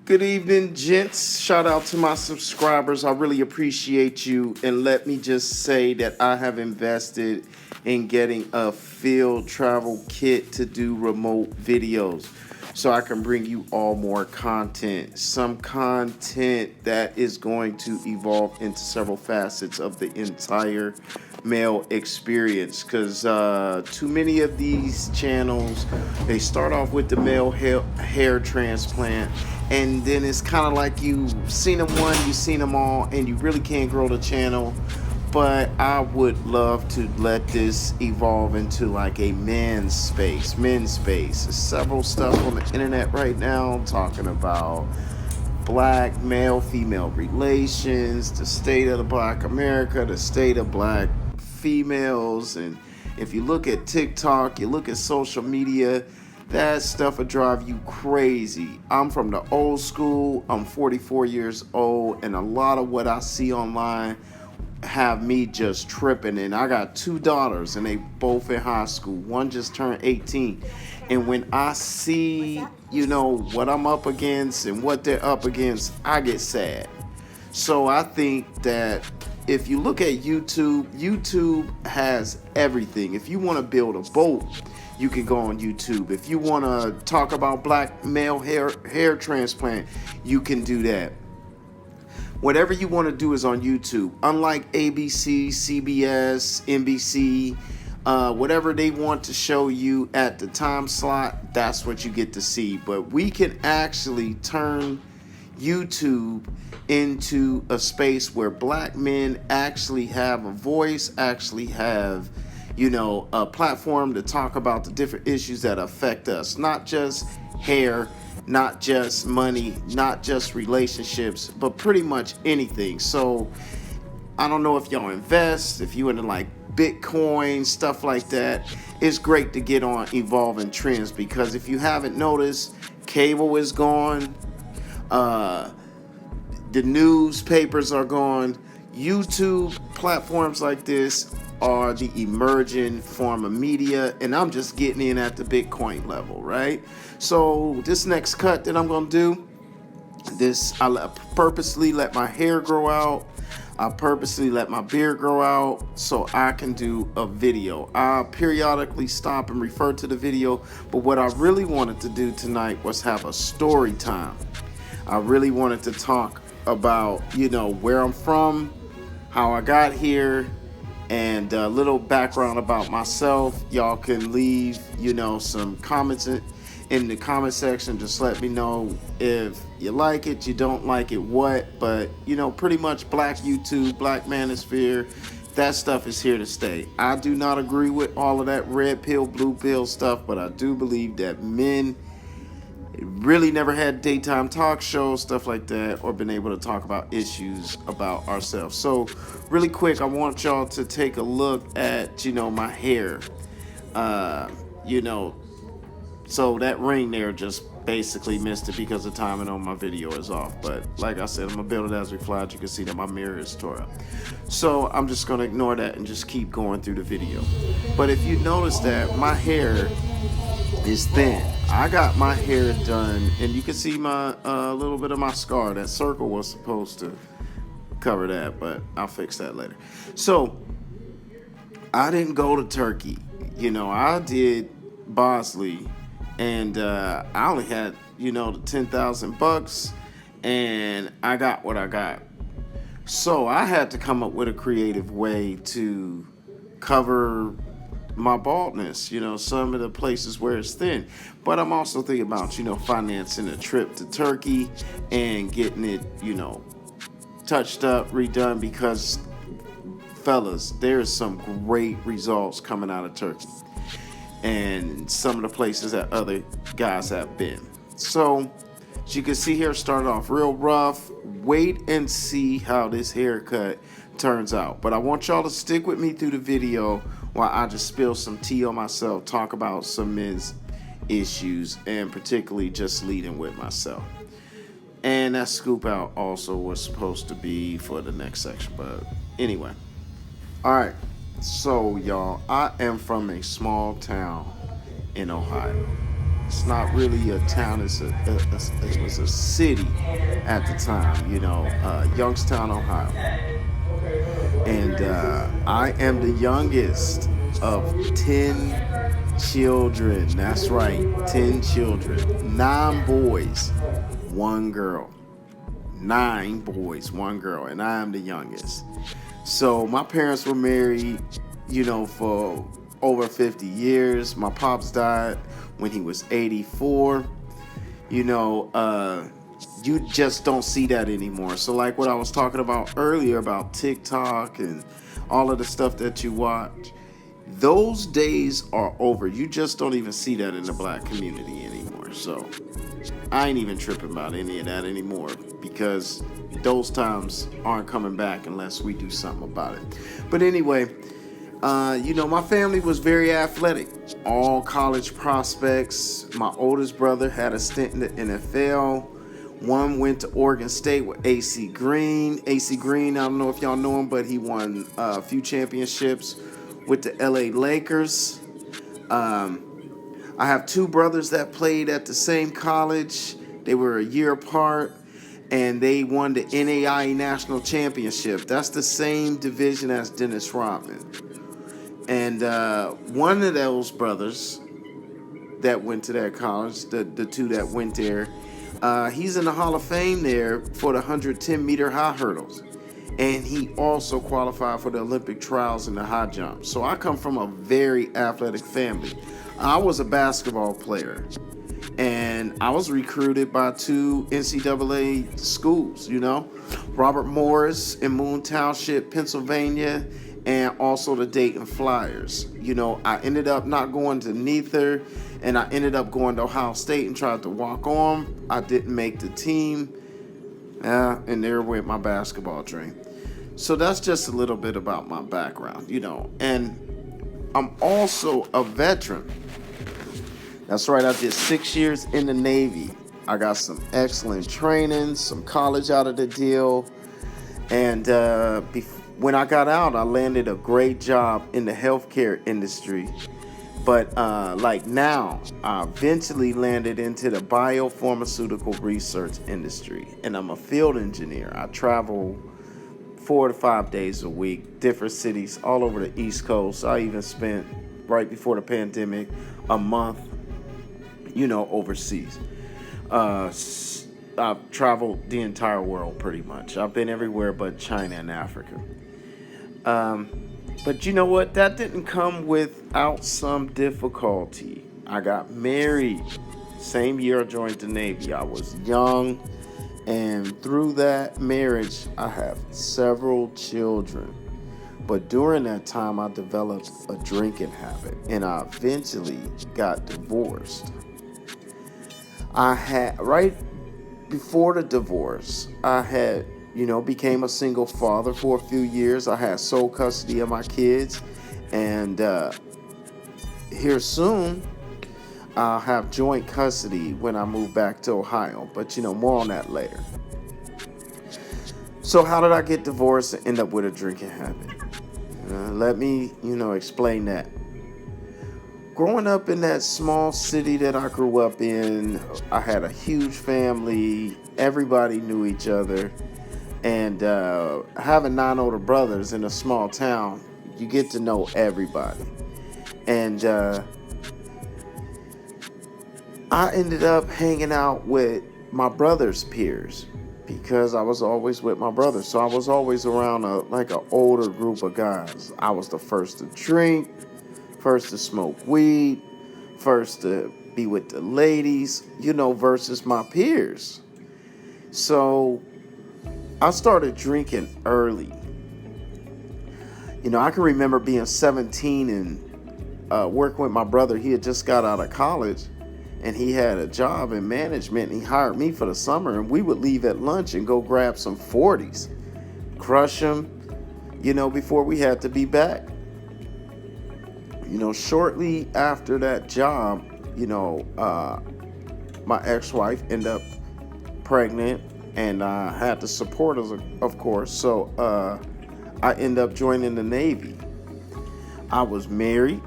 Good evening, gents. Shout out to my subscribers. I really appreciate you. And let me just say that I have invested in getting a field travel kit to do remote videos so I can bring you all more content. Some content that is going to evolve into several facets of the entire male experience, because too many of these channels, they start off with the male hair transplant, and then it's kind of like you seen them one, you seen them all, and you really can't grow the channel. But I would love to let this evolve into like a men's space. There's several stuff on the internet right now talking about black male female relations, the state of the black America, the state of black females. And if you look at TikTok, you look at social media, that stuff will drive you crazy. I'm from the old school. I'm 44 years old, and a lot of what I see online have me just tripping. And I got two daughters, and they both in high school. One just turned 18. And when I see, what I'm up against and what they're up against, I get sad. So I think that if you look at YouTube has everything. If you want to build a boat, you can go on YouTube. If you want to talk about black male hair transplant, you can do that. Whatever you want to do is on YouTube. Unlike ABC, CBS, NBC, whatever they want to show you at the time slot, that's what you get to see. But we can actually turn YouTube into a space where black men actually have a voice, actually have, a platform to talk about the different issues that affect us. Not just hair, not just money, not just relationships, but pretty much anything. So I don't know if y'all invest, if you into like Bitcoin, stuff like that. It's great to get on evolving trends, because if you haven't noticed, cable is gone. The newspapers are gone. YouTube platforms like this are the emerging form of media, and I'm just getting in at the Bitcoin level, right? So this next cut that I'm gonna do, I purposely let my hair grow out. I purposely let my beard grow out so I can do a video. I periodically stop and refer to the video, but what I really wanted to do tonight was have a story time. I really wanted to talk about, where I'm from, how I got here, and a little background about myself. Y'all can leave, some comments in the comment section. Just let me know if you like it, you don't like it, what. But, pretty much black YouTube, black manosphere, that stuff is here to stay. I do not agree with all of that red pill, blue pill stuff, but I do believe that men really never had daytime talk shows, stuff like that, or been able to talk about issues about ourselves. So really quick, I want y'all to take a look at, my hair. So that ring there just basically missed it because the timing on my video is off. But like I said, I'm gonna build it as we fly. You can see that my mirror is tore up. So I'm just gonna ignore that and just keep going through the video. But if you notice that my hair is thin, I got my hair done, and you can see my little bit of my scar. That circle was supposed to cover that, but I'll fix that later. So I didn't go to Turkey. I did Bosley, and I only had, the $10,000, and I got what I got. So I had to come up with a creative way to cover my baldness, some of the places where it's thin. But I'm also thinking about, financing a trip to Turkey and getting it, touched up, redone, because fellas, there's some great results coming out of Turkey and some of the places that other guys have been. So as you can see here, started off real rough. Wait and see how this haircut turns out. But I want y'all to stick with me through the video while I just spill some tea on myself, talk about some men's issues, and particularly just leading with myself. And that scoop out also was supposed to be for the next section, but anyway. All right, so y'all, I am from a small town in Ohio. It's not really a town. It was a city at the time. Youngstown, Ohio, and I am the youngest of 10 children. That's right, 10 children, 9 boys, 1 girl. 9 boys, 1 girl, and I am the youngest. So my parents were married, for over 50 years. My pops died when he was 84. You know, you just don't see that anymore. So like what I was talking about earlier about TikTok and all of the stuff that you watch, those days are over. You just don't even see that in the black community anymore. So I ain't even tripping about any of that anymore because those times aren't coming back unless we do something about it. But anyway, my family was very athletic. All college prospects. My oldest brother had a stint in the NFL. One went to Oregon State with AC Green. AC Green, I don't know if y'all know him, but he won a few championships with the LA Lakers. I have 2 brothers that played at the same college. They were a year apart, and they won the NAIA National Championship. That's the same division as Dennis Rodman. And one of those brothers that went to that college, the 2 that went there, he's in the Hall of Fame there for the 110-meter high hurdles. And he also qualified for the Olympic trials in the high jump. So I come from a very athletic family. I was a basketball player, and I was recruited by 2 NCAA schools, Robert Morris in Moon Township, Pennsylvania, and also the Dayton Flyers. I ended up not going to neither, and I ended up going to Ohio State and tried to walk on. I didn't make the team, and there went my basketball dream. So that's just a little bit about my background, and I'm also a veteran. That's right, I did 6 years in the Navy. I got some excellent training, some college out of the deal, and when I got out, I landed a great job in the healthcare industry. But now, I eventually landed into the biopharmaceutical research industry, and I'm a field engineer. I travel 4 to 5 days a week, different cities all over the East Coast. I even spent, right before the pandemic, a month, overseas. I've traveled the entire world pretty much. I've been everywhere but China and Africa. But you know what? That didn't come without some difficulty. I got married. Same year I joined the Navy. I was young. And through that marriage, I have several children. But during that time, I developed a drinking habit. And I eventually got divorced. Right before the divorce, I had became a single father for a few years. I had sole custody of my kids. And here soon, I'll have joint custody when I move back to Ohio. But, more on that later. So how did I get divorced and end up with a drinking habit? Let me, explain that. Growing up in that small city that I grew up in, I had a huge family. Everybody knew each other. And having 9 older brothers in a small town, you get to know everybody. And I ended up hanging out with my brother's peers because I was always with my brother. So I was always around an older group of guys. I was the first to drink, first to smoke weed, first to be with the ladies, versus my peers. So I started drinking early. I can remember being 17 and working with my brother. He had just got out of college and he had a job in management. And he hired me for the summer, and we would leave at lunch and go grab some 40s, crush them, before we had to be back. Shortly after that job, my ex-wife ended up pregnant, and I had to support her, of course. So I ended up joining the Navy. I was married.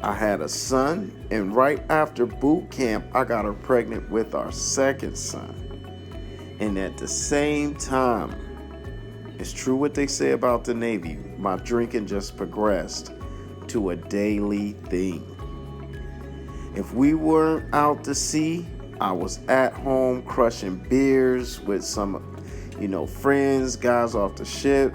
I had a son, and right after boot camp, I got her pregnant with our second son. And at the same time, it's true what they say about the Navy. My drinking just progressed to a daily thing. If we weren't out to sea, I was at home crushing beers with some, friends, guys off the ship.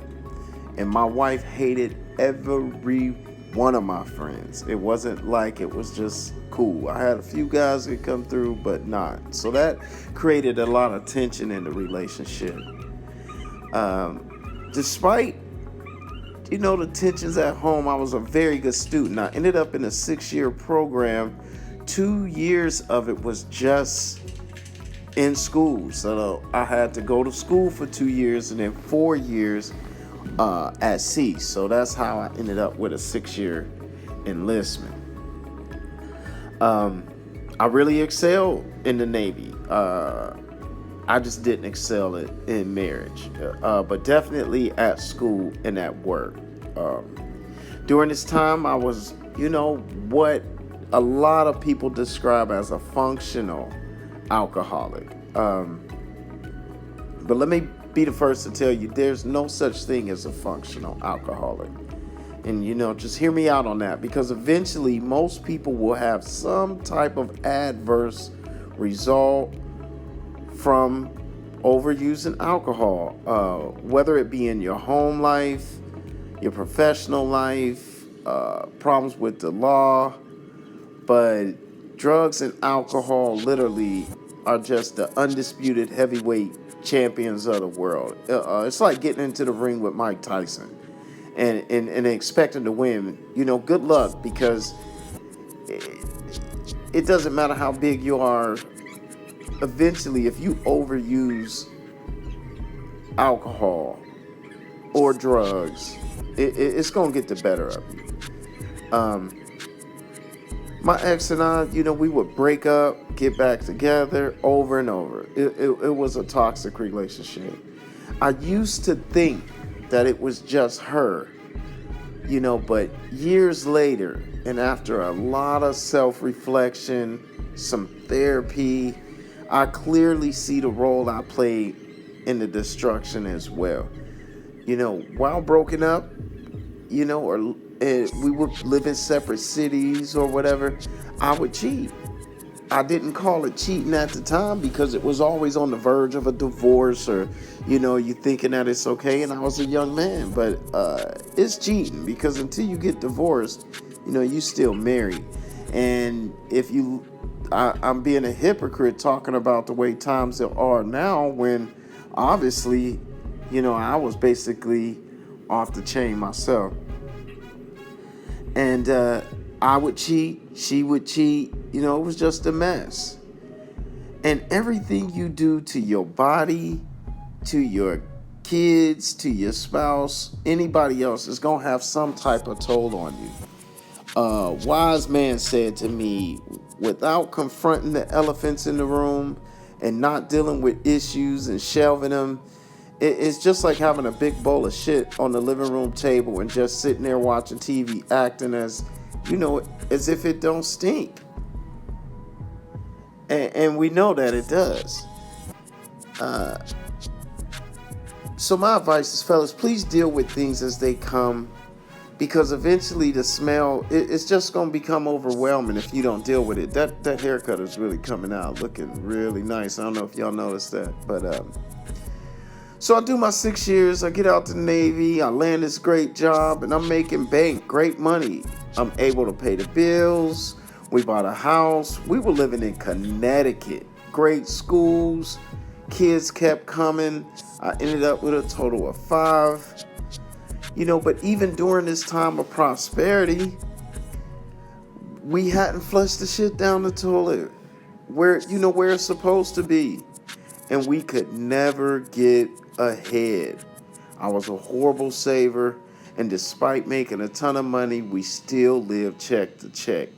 And my wife hated every one of my friends. It wasn't like it was just cool. I had a few guys that come through, but not. So that created a lot of tension in the relationship. Despite, the tensions at home, I was a very good student. I ended up in a 6-year program. 2 years of it was just in school. So I had to go to school for 2 years and then 4 years at sea. So that's how I ended up with a 6-year enlistment. I really excelled in the Navy. I just didn't excel in marriage, but definitely at school and at work. During this time, I was, what a lot of people describe as a functional alcoholic. But let me be the first to tell you, there's no such thing as a functional alcoholic. And, just hear me out on that, because eventually most people will have some type of adverse result from overusing alcohol, whether it be in your home life, your professional life, problems with the law. But drugs and alcohol literally are just the undisputed heavyweight champions of the world. It's like getting into the ring with Mike Tyson and expecting to win. Good luck, because it doesn't matter how big you are. Eventually, if you overuse alcohol or drugs, it's going to get the better of you. My ex and I, we would break up, get back together over and over. It was a toxic relationship. I used to think that it was just her, but years later, and after a lot of self-reflection, some therapy, I clearly see the role I played in the destruction as well. While broken up, or we would live in separate cities or whatever, I would cheat. I didn't call it cheating at the time because it was always on the verge of a divorce, or, you thinking that it's okay, and I was a young man. But it's cheating, because until you get divorced, you still married. And I'm being a hypocrite talking about the way times are now, when obviously, I was basically off the chain myself. And I would cheat, she would cheat, it was just a mess. And everything you do to your body, to your kids, to your spouse, anybody else, is going to have some type of toll on you. A wise man said to me, without confronting the elephants in the room and not dealing with issues and shelving them, it's just like having a big bowl of shit on the living room table and just sitting there watching TV, acting as if it don't stink. And we know that it does. So my advice is, fellas, please deal with things as they come, because eventually the smell, it's just going to become overwhelming if you don't deal with it. That haircut is really coming out looking really nice. I don't know if y'all noticed that, but so I do my 6 years, I get out the Navy, I land this great job, and I'm making bank, great money. I'm able to pay the bills. We bought a house. We were living in Connecticut. Great schools. Kids kept coming. I ended up with a total of 5. But even during this time of prosperity, we hadn't flushed the shit down the toilet where it's supposed to be. And we could never get ahead. I was a horrible saver, and despite making a ton of money, we still lived check to check.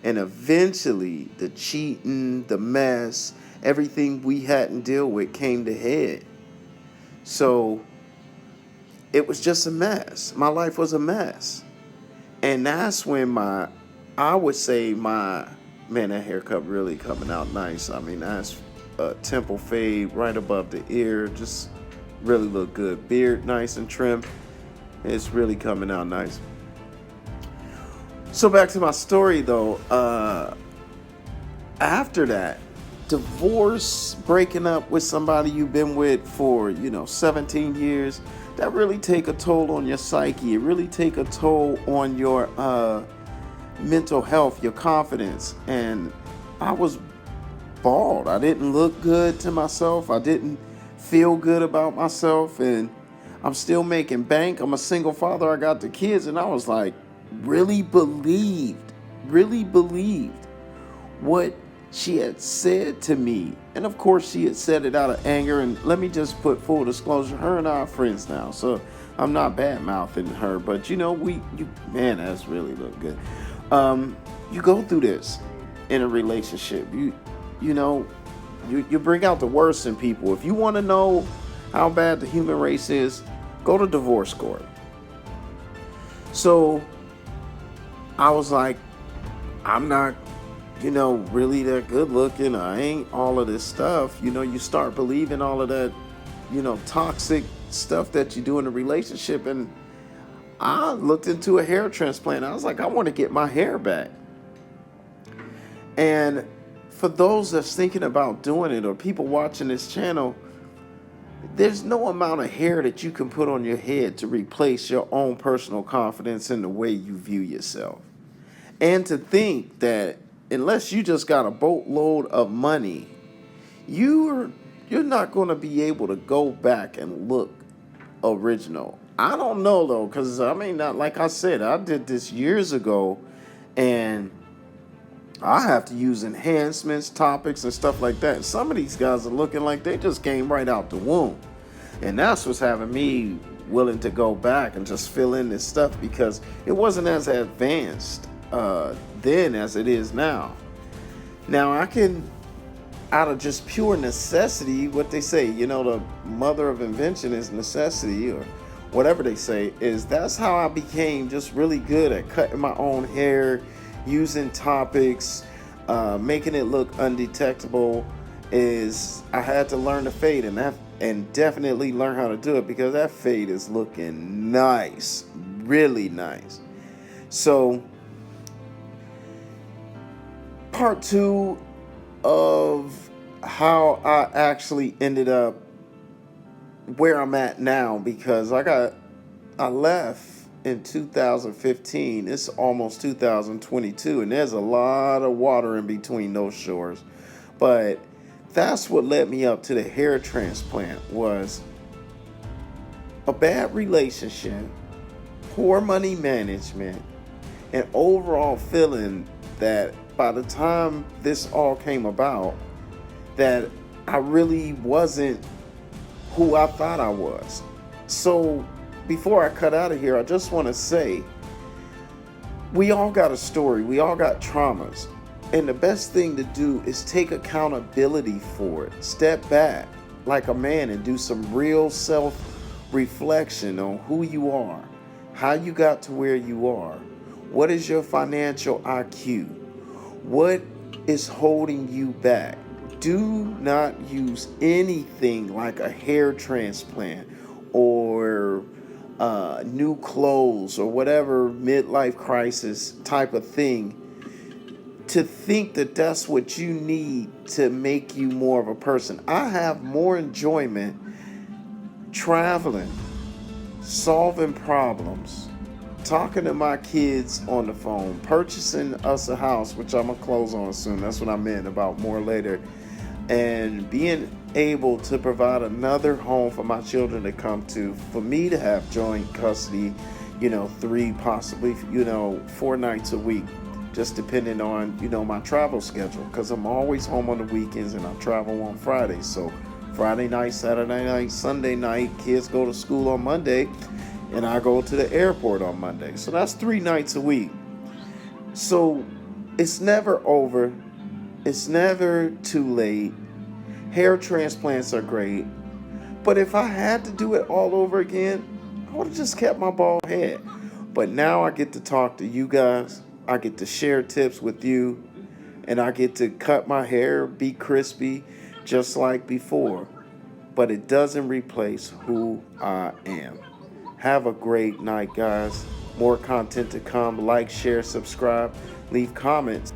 And eventually, the cheating, the mess, everything we hadn't dealt with came to head. So it was just a mess. My life was a mess. And that's when my I would say that haircut really coming out nice. I mean, that's a temple fade right above the ear. Just really look good. Beard nice and trim. It's really coming out nice. So back to my story though. After that, divorce, breaking up with somebody you've been with for 17 years, that really take a toll on your psyche. It really take a toll on your mental health, your confidence. And I was bald. I didn't look good to myself. I didn't feel good about myself. And I'm still making bank. I'm a single father. I got the kids. And I was like, really believed what she had said to me. And of course, she had said it out of anger. And let me just put full disclosure, her and I are friends now. So I'm not bad mouthing her. But man, that's really look good. You go through this in a relationship. You bring out the worst in people. If you want to know how bad the human race is, go to divorce court. So I was like, I'm not, really that good looking. I ain't all of this stuff. You start believing all of that, toxic stuff that you do in a relationship. And I looked into a hair transplant. I was like, I want to get my hair back. And for those that's thinking about doing it, or people watching this channel, there's no amount of hair that you can put on your head to replace your own personal confidence in the way you view yourself. And to think that unless you just got a boatload of money, you're not going to be able to go back and look original. I don't know though, because not like I said, I did this years ago, and I have to use enhancements, topics, and stuff like that. And some of these guys are looking like they just came right out the womb. And that's what's having me willing to go back and just fill in this stuff, because it wasn't as advanced then as it is now. Now I can, out of just pure necessity, what they say, the mother of invention is necessity, or whatever they say, is that's how I became just really good at cutting my own hair, using topics, making it look undetectable. Is I had to learn to fade, and definitely learn how to do it, because that fade is looking nice, really nice. So part 2 of how I actually ended up where I'm at now, because I left in 2015. It's almost 2022, and there's a lot of water in between those shores. But that's what led me up to the hair transplant, was a bad relationship, poor money management, and overall feeling that by the time this all came about, that I really wasn't who I thought I was. So before I cut out of here, I just want to say, we all got a story. We all got traumas. And the best thing to do is take accountability for it. Step back like a man and do some real self-reflection on who you are, how you got to where you are, what is your financial IQ, what is holding you back. Do not use anything like a hair transplant or new clothes or whatever midlife crisis type of thing to think that that's what you need to make you more of a person. I have more enjoyment traveling, solving problems, talking to my kids on the phone, purchasing us a house, which I'm going to close on soon. That's what I meant about more later. And being able to provide another home for my children to come to, for me to have joint custody, 3, possibly, 4 nights a week, just depending on, my travel schedule, because I'm always home on the weekends and I travel on Fridays. So Friday night, Saturday night, Sunday night, kids go to school on Monday, and I go to the airport on Monday. So that's 3 nights a week. So it's never over. It's never too late. Hair transplants are great. But if I had to do it all over again, I would have just kept my bald head. But now I get to talk to you guys. I get to share tips with you, and I get to cut my hair, be crispy, just like before. But it doesn't replace who I am. Have a great night, guys. More content to come. Like, share, subscribe, leave comments.